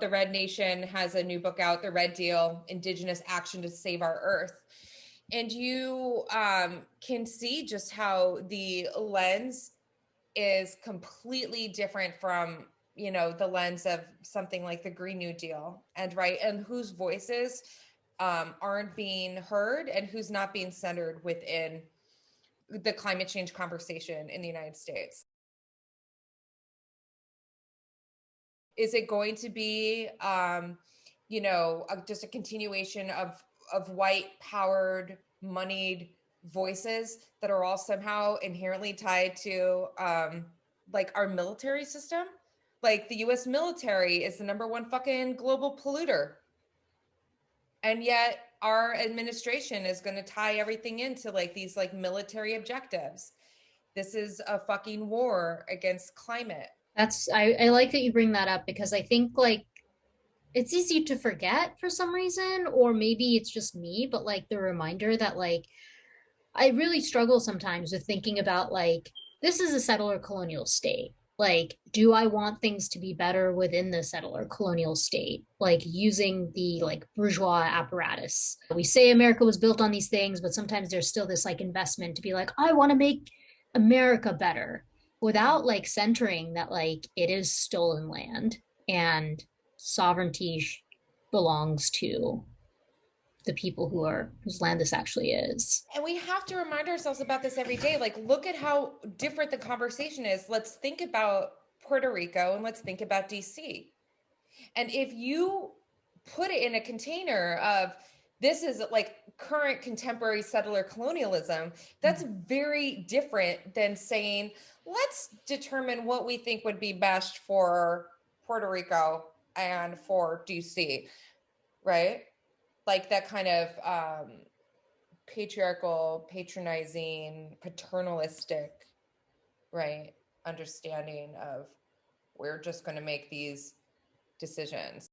The Red Nation has a new book out, The Red Deal, Indigenous Action to Save Our Earth. And you can see just how the lens is completely different from, you know, the lens of something like the Green New Deal, and whose voices aren't being heard and who's not being centered within the climate change conversation in the United States. Is it going to be, just a continuation of white powered, moneyed voices that are all somehow inherently tied to like our military system? Like the US military is the number one fucking global polluter. And yet our administration is going to tie everything into like these like military objectives. This is a fucking war against climate. I like that you bring that up because I think like it's easy to forget for some reason, or maybe it's just me, but like the reminder that like I really struggle sometimes with thinking about like this is a settler colonial state. Like, do I want things to be better within the settler colonial state? Like using the like bourgeois apparatus. We say America was built on these things, but sometimes there's still this like investment to be like, I want to make America better without like centering that like it is stolen land and sovereignty belongs to the people whose land this actually is. And we have to remind ourselves about this every day. Like, look at how different the conversation is. Let's think about Puerto Rico and let's think about DC. And if you put it in a container of this is like current contemporary settler colonialism, that's very different than saying, let's determine what we think would be best for Puerto Rico and for DC, right? Like that kind of patriarchal, patronizing, paternalistic, right, understanding of we're just going to make these decisions.